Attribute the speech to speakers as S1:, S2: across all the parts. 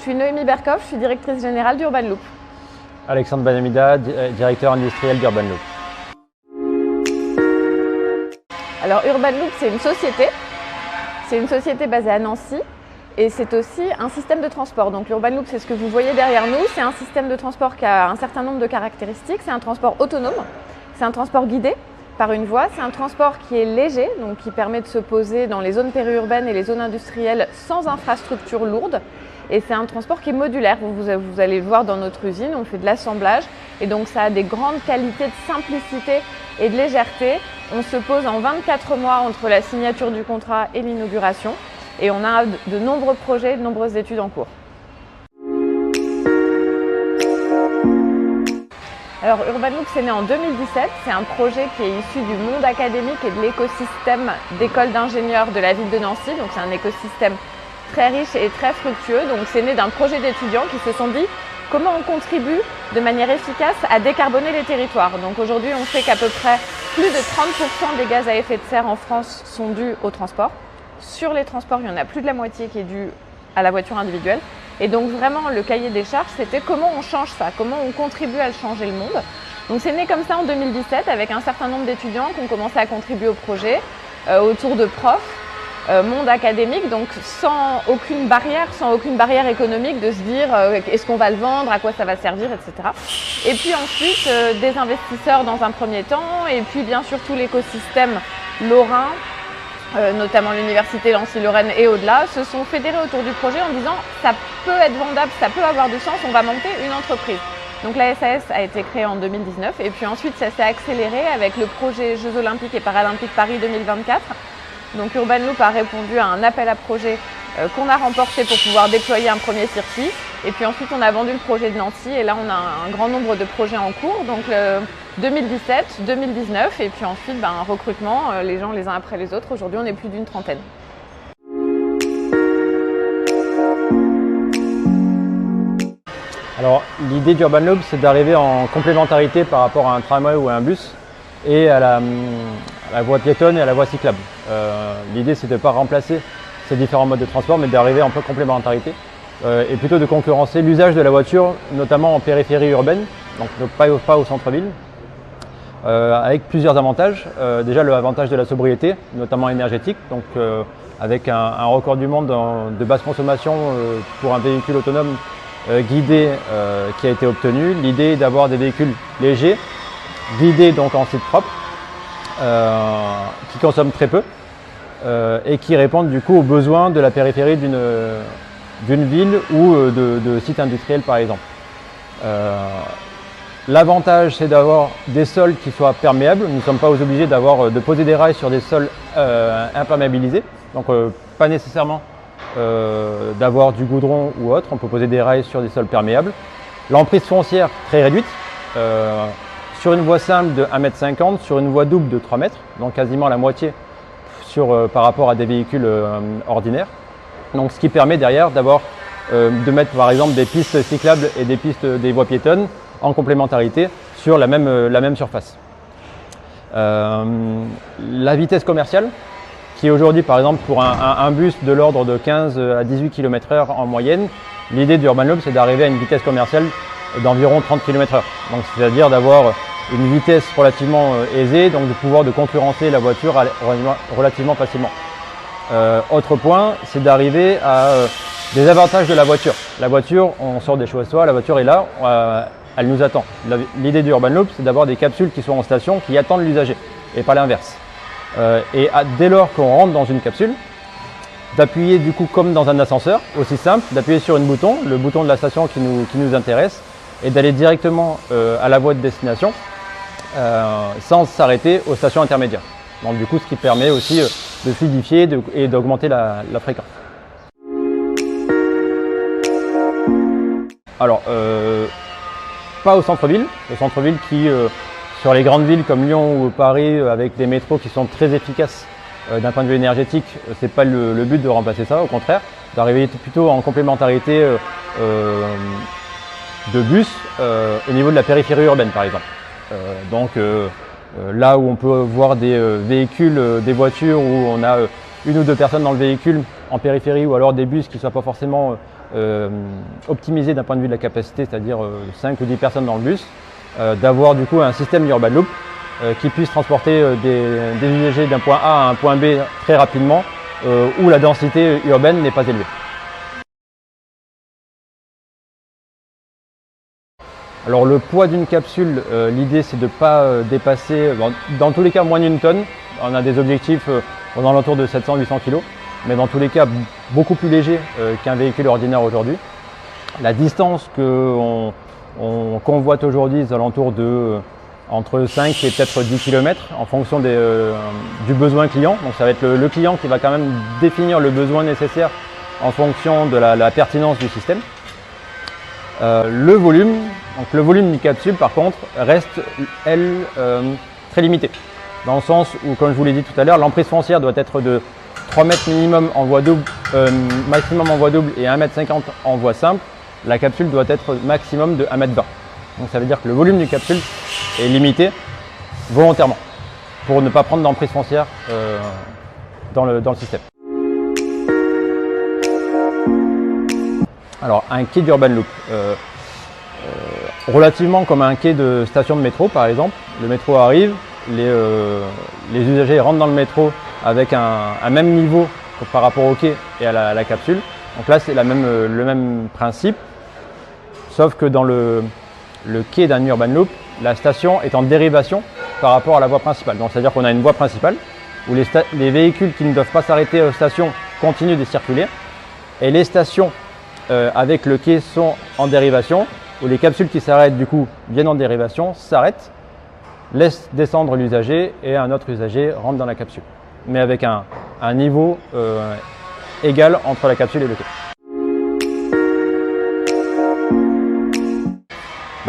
S1: suis Noémie Berkoff, je suis directrice générale d'Urban Loop.
S2: Alexandre Banamida, directeur industriel d'Urban Loop.
S1: Alors Urban Loop, c'est une société. C'est une société basée à Nancy et c'est aussi un système de transport. Donc l'Urban Loop, c'est ce que vous voyez derrière nous. C'est un système de transport qui a un certain nombre de caractéristiques. C'est un transport autonome, c'est un transport guidé par une voie. C'est un transport qui est léger, donc qui permet de se poser dans les zones périurbaines et les zones industrielles sans infrastructure lourde. Et c'est un transport qui est modulaire. Vous allez le voir dans notre usine, on fait de l'assemblage. Et donc ça a des grandes qualités de simplicité et de légèreté. On se pose en 24 mois entre la signature du contrat et l'inauguration. Et on a de nombreux projets, de nombreuses études en cours. Alors Urban Loop, c'est né en 2017. C'est un projet qui est issu du monde académique et de l'écosystème d'écoles d'ingénieurs de la ville de Nancy. Donc c'est un écosystème très riche et très fructueux. Donc c'est né d'un projet d'étudiants qui se sont dit comment on contribue de manière efficace à décarboner les territoires. Donc aujourd'hui, on sait qu'à peu près plus de 30% des gaz à effet de serre en France sont dus au transport. Sur les transports, il y en a plus de la moitié qui est due à la voiture individuelle. Et donc vraiment, le cahier des charges, c'était comment on change ça, comment on contribue à changer le monde. Donc c'est né comme ça en 2017 avec un certain nombre d'étudiants qui ont commencé à contribuer au projet, autour de profs, monde académique, donc sans aucune barrière économique de se dire est-ce qu'on va le vendre, à quoi ça va servir, etc. Et puis ensuite des investisseurs dans un premier temps, et puis bien sûr tout l'écosystème lorrain, notamment l'université Nancy-Lorraine et au-delà, se sont fédérés autour du projet en disant ça peut être vendable, ça peut avoir du sens, on va monter une entreprise. Donc la SAS a été créée en 2019 et puis ensuite ça s'est accéléré avec le projet Jeux Olympiques et Paralympiques Paris 2024. Donc Urban Loop a répondu à un appel à projet qu'on a remporté pour pouvoir déployer un premier circuit. Et puis ensuite on a vendu le projet de Nancy et là on a un grand nombre de projets en cours. Donc 2017, 2019 et puis ensuite un recrutement, les gens les uns après les autres. Aujourd'hui on est plus d'une trentaine.
S2: Alors l'idée d'Urban Loop, c'est d'arriver en complémentarité par rapport à un tramway ou à un bus et à la voie piétonne et à la voie cyclable. L'idée, c'est de ne pas remplacer ces différents modes de transport, mais d'arriver en peu complémentarité et plutôt de concurrencer l'usage de la voiture, notamment en périphérie urbaine, donc pas au centre-ville, avec plusieurs avantages. Déjà, l'avantage de la sobriété, notamment énergétique, donc avec un record du monde de basse consommation pour un véhicule autonome guidé qui a été obtenu. L'idée est d'avoir des véhicules légers, guidés donc en site propre, qui consomment très peu et qui répondent du coup aux besoins de la périphérie d'une ville ou de sites industriels par exemple. L'avantage, c'est d'avoir des sols qui soient perméables. Nous ne sommes pas obligés de poser des rails sur des sols imperméabilisés, donc pas nécessairement d'avoir du goudron ou autre. On peut poser des rails sur des sols perméables. L'emprise foncière très réduite. Sur une voie simple de 1,50 m, sur une voie double de 3 mètres, donc quasiment la moitié par rapport à des véhicules ordinaires. Donc, ce qui permet derrière de mettre par exemple des pistes cyclables et des voies piétonnes en complémentarité sur la même surface. La vitesse commerciale, qui est aujourd'hui par exemple pour un bus de l'ordre de 15 à 18 km/h en moyenne, l'idée d'Urban Loop, c'est d'arriver à une vitesse commerciale d'environ 30 km/h. Donc c'est-à-dire d'avoir une vitesse relativement aisée, donc de concurrencer la voiture relativement facilement. Autre point, c'est d'arriver à des avantages de la voiture. La voiture, on sort des choix-soi, la voiture est là, elle nous attend. L'idée d'Urban Loop, c'est d'avoir des capsules qui sont en station, qui attendent l'usager, et pas l'inverse. Dès lors qu'on rentre dans une capsule, d'appuyer du coup comme dans un ascenseur, aussi simple, d'appuyer sur le bouton de la station qui nous intéresse, et d'aller directement à la voie de destination sans s'arrêter aux stations intermédiaires. Donc du coup, ce qui permet aussi de fluidifier et d'augmenter la fréquence. Alors, pas au centre-ville. Le centre-ville qui, sur les grandes villes comme Lyon ou Paris, avec des métros qui sont très efficaces d'un point de vue énergétique, c'est pas le but de remplacer ça, au contraire, d'arriver plutôt en complémentarité de bus au niveau de la périphérie urbaine par exemple. Là où on peut voir des véhicules, des voitures où on a une ou deux personnes dans le véhicule en périphérie, ou alors des bus qui ne soient pas forcément optimisé d'un point de vue de la capacité, c'est-à-dire 5 ou 10 personnes dans le bus, d'avoir du coup un système Urban Loop qui puisse transporter des usagers d'un point A à un point B très rapidement, où la densité urbaine n'est pas élevée. Alors le poids d'une capsule, l'idée c'est de ne pas dépasser, dans tous les cas moins d'une tonne. On a des objectifs dans l'entour de 700-800 kg, mais dans tous les cas beaucoup plus léger qu'un véhicule ordinaire aujourd'hui. La distance qu'on convoite aujourd'hui est aux alentours de entre 5 et peut-être 10 km en fonction du besoin client. Donc ça va être le client qui va quand même définir le besoin nécessaire en fonction de la pertinence du système. Le volume d'une capsule par contre reste très limité, dans le sens où, comme je vous l'ai dit tout à l'heure, l'emprise foncière doit être de 3 mètres minimum en voie double, maximum en voie double et 1,50 m en voie simple. La capsule doit être maximum de 1,20 m. Donc ça veut dire que le volume d'une capsule est limité volontairement pour ne pas prendre d'emprise foncière dans le système. Alors un quai d'Urban Loop, relativement comme un quai de station de métro par exemple. Le métro arrive, les usagers rentrent dans le métro avec un même niveau par rapport au quai et à la capsule. Donc là c'est le même principe, sauf que dans le quai d'un Urban Loop, la station est en dérivation par rapport à la voie principale. Donc c'est-à-dire qu'on a une voie principale où les véhicules qui ne doivent pas s'arrêter aux stations continuent de circuler, et les stations avec le quai sont en dérivation, où les capsules qui s'arrêtent du coup viennent en dérivation, s'arrêtent, laissent descendre l'usager et un autre usager rentre dans la capsule, mais avec un niveau égal entre la capsule et le quai.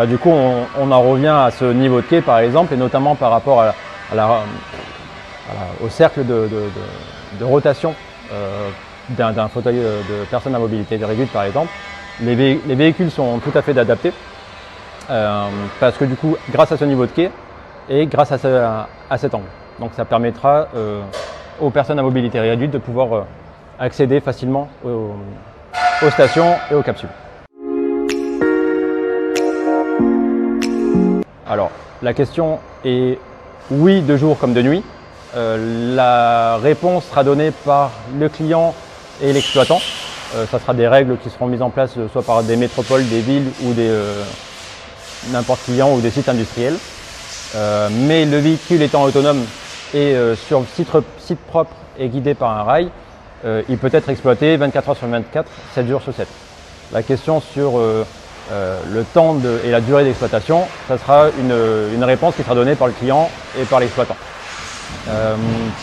S2: Du coup on en revient à ce niveau de quai par exemple, et notamment par rapport au cercle de rotation d'un fauteuil de personnes à mobilité réduite par exemple. Les véhicules sont tout à fait adaptés parce que du coup, grâce à ce niveau de quai et grâce à cet angle. Donc ça permettra aux personnes à mobilité réduite de pouvoir accéder facilement aux stations et aux capsules. Alors la question est oui de jour comme de nuit. La réponse sera donnée par le client et l'exploitant. Ça sera des règles qui seront mises en place soit par des métropoles, des villes ou n'importe client ou des sites industriels. Mais le véhicule étant autonome et sur site propre et guidé par un rail, il peut être exploité 24 heures sur 24, 7 jours sur 7. La question sur le temps et la durée d'exploitation, ça sera une réponse qui sera donnée par le client et par l'exploitant.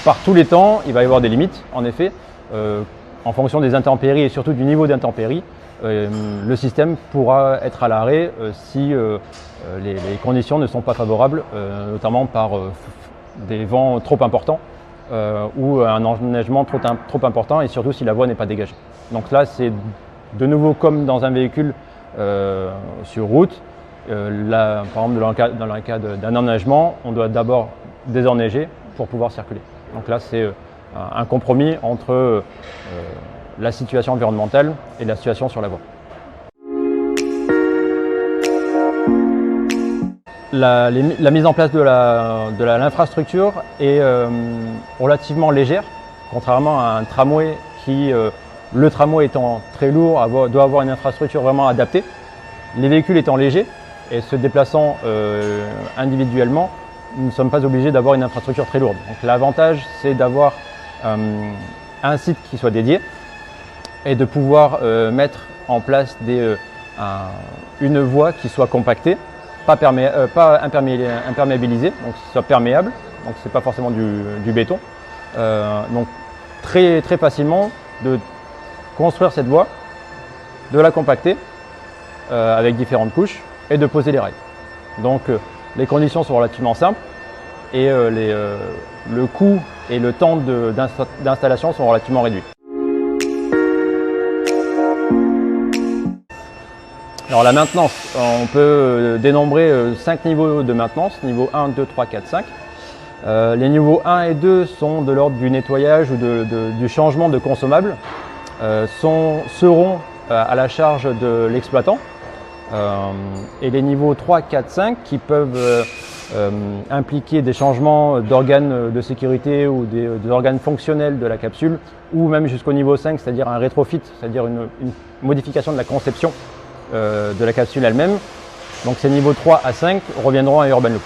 S2: Par tous les temps, il va y avoir des limites, en effet. En fonction des intempéries et surtout du niveau d'intempéries, le système pourra être à l'arrêt si les conditions ne sont pas favorables, notamment par des vents trop importants ou un enneigement trop important, et surtout si la voie n'est pas dégagée. Donc là, c'est de nouveau comme dans un véhicule sur route. Par exemple, dans le cas d'un enneigement, on doit d'abord désenneiger pour pouvoir circuler. Donc là, c'est un compromis entre la situation environnementale et la situation sur la voie. La mise en place de l'infrastructure est relativement légère, contrairement à un tramway qui, le tramway étant très lourd, doit avoir une infrastructure vraiment adaptée. Les véhicules étant légers et se déplaçant individuellement, nous ne sommes pas obligés d'avoir une infrastructure très lourde. Donc l'avantage, c'est d'avoir un site qui soit dédié et de pouvoir mettre en place une voie qui soit compactée, pas imperméabilisée, donc qui soit perméable, donc c'est pas forcément du béton. Donc très facilement de construire cette voie, de la compacter avec différentes couches et de poser les rails. Donc les conditions sont relativement simples et le coût et le temps d'installation sont relativement réduits. Alors la maintenance, on peut dénombrer 5 niveaux de maintenance, niveau 1, 2, 3, 4, 5. Les niveaux 1 et 2 sont de l'ordre du nettoyage ou du changement de consommables, seront à la charge de l'exploitant. Et les niveaux 3, 4, 5 qui peuvent impliquer des changements d'organes de sécurité ou des organes fonctionnels de la capsule, ou même jusqu'au niveau 5, c'est-à-dire un rétrofit, c'est-à-dire une modification de la conception de la capsule elle-même. Donc ces niveaux 3 à 5 reviendront à Urban Loop.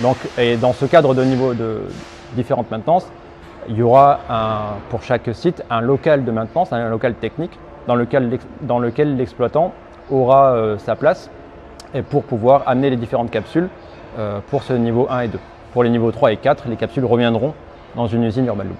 S2: Donc, et dans ce cadre de niveau de différentes maintenances, il y aura pour chaque site un local de maintenance, un local technique dans lequel l'exploitant aura sa place et pour pouvoir amener les différentes capsules pour ce niveau 1 et 2. Pour les niveaux 3 et 4, les capsules reviendront dans une usine Urban Loop.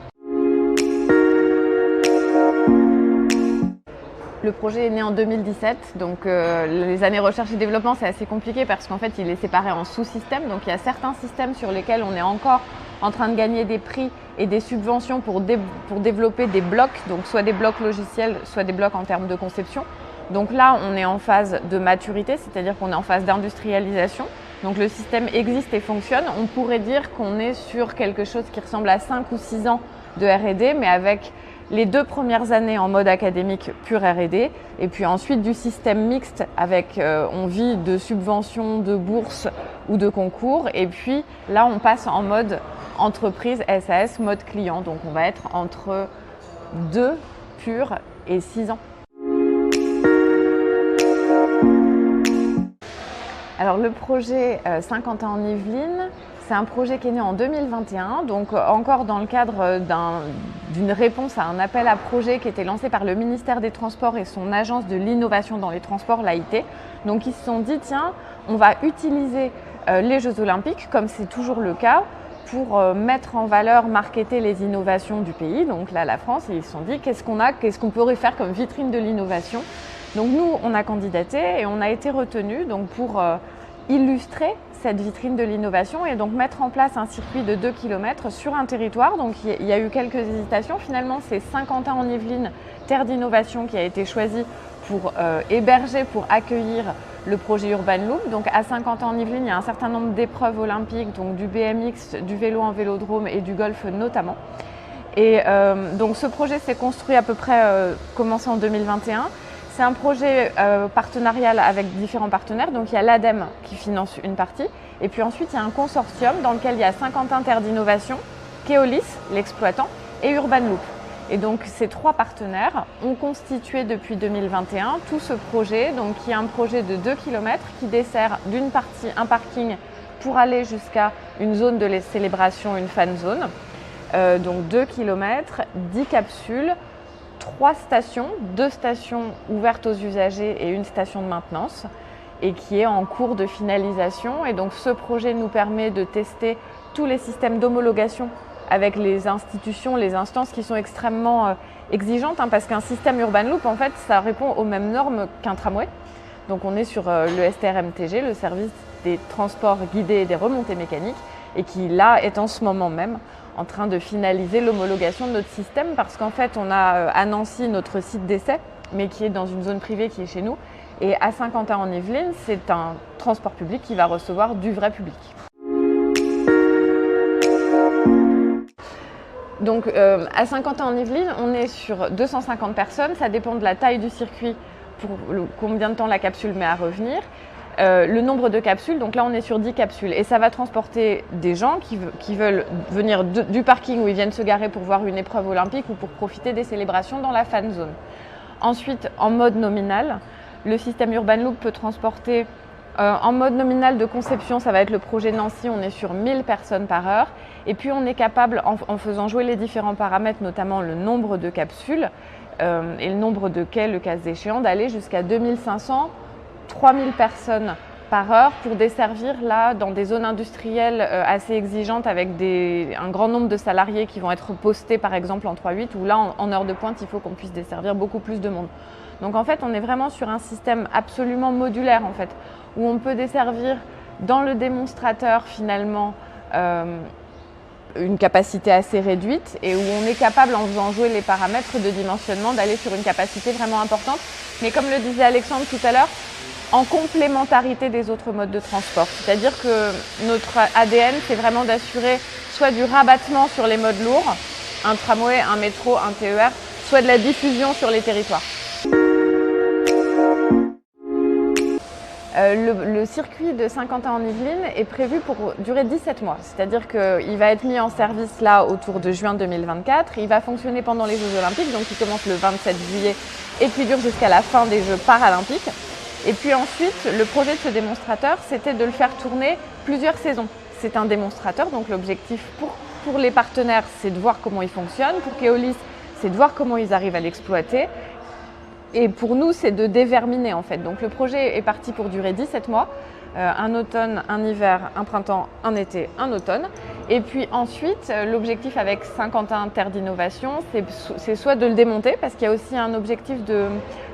S1: Le projet est né en 2017, donc les années recherche et développement c'est assez compliqué parce qu'en fait il est séparé en sous-systèmes. Donc il y a certains systèmes sur lesquels on est encore en train de gagner des prix et des subventions pour développer des blocs, donc soit des blocs logiciels, soit des blocs en termes de conception. Donc là on est en phase de maturité, c'est-à-dire qu'on est en phase d'industrialisation. Donc le système existe et fonctionne. On pourrait dire qu'on est sur quelque chose qui ressemble à 5 ou 6 ans de R&D, mais avec les 2 premières années en mode académique pur R&D, et puis ensuite du système mixte avec on vit de subventions, de bourses ou de concours, et puis là on passe en mode entreprise SAS, mode client, donc on va être entre 2 purs et 6 ans. Alors le projet Saint-Quentin-en-Yvelines, c'est un projet qui est né en 2021, donc encore dans le cadre d'une réponse à un appel à projet qui était lancé par le ministère des Transports et son agence de l'innovation dans les transports, l'AIT. Donc ils se sont dit, tiens, on va utiliser les Jeux Olympiques, comme c'est toujours le cas, pour mettre en valeur, marketer les innovations du pays, donc là la France, et ils se sont dit, qu'est-ce qu'on pourrait faire comme vitrine de l'innovation. Donc nous, on a candidaté et on a été retenus pour illustrer cette vitrine de l'innovation et donc mettre en place un circuit de 2 km sur un territoire. Donc il y a eu quelques hésitations. Finalement, c'est Saint-Quentin-en-Yvelines, terre d'innovation, qui a été choisi pour héberger, pour accueillir le projet Urban Loop. Donc à Saint-Quentin-en-Yvelines, il y a un certain nombre d'épreuves olympiques, donc du BMX, du vélo en vélodrome et du golf notamment. Et donc ce projet s'est construit à peu près, commencé en 2021. C'est un projet partenarial avec différents partenaires. Donc il y a l'ADEME qui finance une partie. Et puis ensuite, il y a un consortium dans lequel il y a Saint-Quentin Terre d'Innovation, Keolis, l'exploitant, et Urban Loop. Et donc ces 3 partenaires ont constitué depuis 2021 tout ce projet, donc qui est un projet de 2 km qui dessert d'une partie un parking pour aller jusqu'à une zone de célébration, une fan zone. Donc 2 km, 10 capsules, 3 stations, 2 stations ouvertes aux usagers et une station de maintenance, et qui est en cours de finalisation. Et donc ce projet nous permet de tester tous les systèmes d'homologation avec les institutions, les instances qui sont extrêmement exigeantes, parce qu'un système Urban Loop, en fait, ça répond aux mêmes normes qu'un tramway. Donc on est sur le STRMTG, le service des transports guidés et des remontées mécaniques, et qui là est en ce moment même en train de finaliser l'homologation de notre système, parce qu'en fait on a à Nancy notre site d'essai, mais qui est dans une zone privée qui est chez nous, et à Saint-Quentin-en-Yvelines c'est un transport public qui va recevoir du vrai public. Donc à Saint-Quentin-en-Yvelines on est sur 250 personnes, ça dépend de la taille du circuit pour combien de temps la capsule met à revenir. Le nombre de capsules, donc là on est sur 10 capsules et ça va transporter des gens qui veulent venir du parking où ils viennent se garer pour voir une épreuve olympique ou pour profiter des célébrations dans la fan zone. Ensuite, en mode nominal, le système Urban Loop peut transporter en mode nominal de conception, ça va être le projet Nancy, on est sur 1000 personnes par heure. Et puis on est capable, en faisant jouer les différents paramètres, notamment le nombre de capsules et le nombre de quais, le cas échéant, d'aller jusqu'à 2500, 3000 personnes par heure pour desservir là dans des zones industrielles assez exigeantes avec un grand nombre de salariés qui vont être postés par exemple en 3-8, où là en heure de pointe il faut qu'on puisse desservir beaucoup plus de monde. Donc en fait on est vraiment sur un système absolument modulaire en fait, où on peut desservir dans le démonstrateur finalement une capacité assez réduite et où on est capable, en faisant jouer les paramètres de dimensionnement, d'aller sur une capacité vraiment importante. Mais comme le disait Alexandre tout à l'heure, en complémentarité des autres modes de transport. C'est-à-dire que notre ADN, c'est vraiment d'assurer soit du rabattement sur les modes lourds, un tramway, un métro, un TER, soit de la diffusion sur les territoires. Le circuit de Saint-Quentin-en-Yvelines est prévu pour durer 17 mois, c'est-à-dire qu'il va être mis en service là autour de juin 2024, il va fonctionner pendant les Jeux Olympiques, donc il commence le 27 juillet et puis dure jusqu'à la fin des Jeux Paralympiques. Et puis ensuite, le projet de ce démonstrateur, c'était de le faire tourner plusieurs saisons. C'est un démonstrateur, donc l'objectif pour les partenaires, c'est de voir comment il fonctionne, pour Keolis, c'est de voir comment ils arrivent à l'exploiter. Et pour nous, c'est de déverminer en fait. Donc le projet est parti pour durer 17 mois, un automne, un hiver, un printemps, un été, un automne. Et puis ensuite, l'objectif avec Saint-Quentin Terre d'Innovation, c'est soit de le démonter, parce qu'il y a aussi un objectif de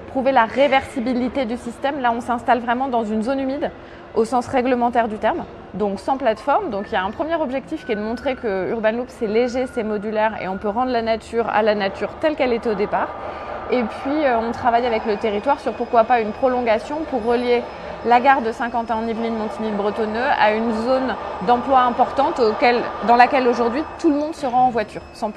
S1: prouver la réversibilité du système. Là, on s'installe vraiment dans une zone humide, au sens réglementaire du terme, donc sans plateforme. Donc il y a un premier objectif qui est de montrer que Urban Loop, c'est léger, c'est modulaire, et on peut rendre la nature à la nature telle qu'elle était au départ. Et puis, on travaille avec le territoire sur pourquoi pas une prolongation pour relier la gare de Saint-Quentin-en-Yvelines, Montigny-le-Bretonneux à une zone d'emploi importante dans laquelle aujourd'hui tout le monde se rend en voiture, 100%.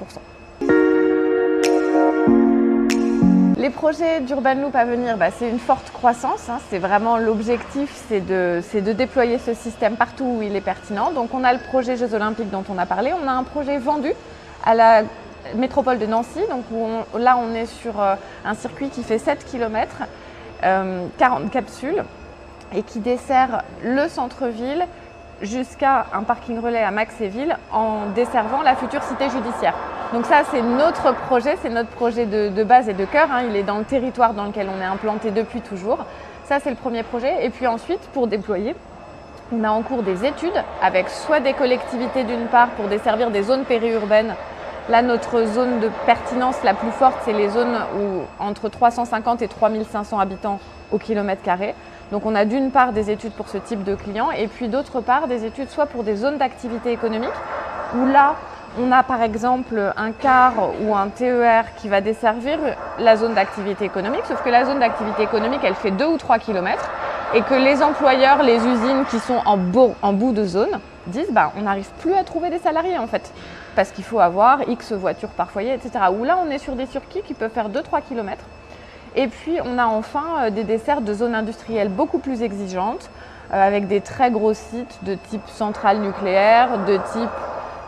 S1: Les projets d'Urban Loop à venir, c'est une forte croissance. C'est vraiment l'objectif, c'est de déployer ce système partout où il est pertinent. Donc on a le projet Jeux Olympiques dont on a parlé, on a un projet vendu à la métropole de Nancy, donc là on est sur un circuit qui fait 7 km, 40 capsules et qui dessert le centre-ville jusqu'à un parking relais à Maxéville en desservant la future cité judiciaire. Donc ça c'est notre projet de base et de cœur, il est dans le territoire dans lequel on est implanté depuis toujours. Ça c'est le premier projet et puis ensuite pour déployer, on a en cours des études avec soit des collectivités d'une part pour desservir des zones périurbaines. Là, notre zone de pertinence la plus forte, c'est les zones où entre 350 et 3500 habitants au kilomètre carré. Donc on a d'une part des études pour ce type de clients et puis d'autre part des études soit pour des zones d'activité économique où là, on a par exemple un car ou un TER qui va desservir la zone d'activité économique, sauf que la zone d'activité économique, elle fait 2 ou 3 km et que les employeurs, les usines qui sont en bout de zone disent on n'arrive plus à trouver des salariés en fait, parce qu'il faut avoir X voitures par foyer, etc. Où là, on est sur des circuits qui peuvent faire 2-3 km. Et puis, on a enfin des desserts de zones industrielles beaucoup plus exigeantes, avec des très gros sites de type centrale nucléaire, de type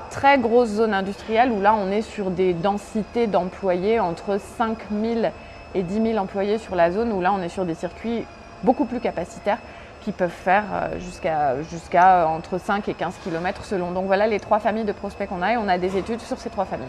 S1: très grosses zones industrielles, où là, on est sur des densités d'employés entre 5 000 et 10 000 employés sur la zone, où là, on est sur des circuits beaucoup plus capacitaires qui peuvent faire jusqu'à entre 5 et 15 km selon. Donc voilà les 3 familles de prospects qu'on a et on a des études sur ces 3 familles.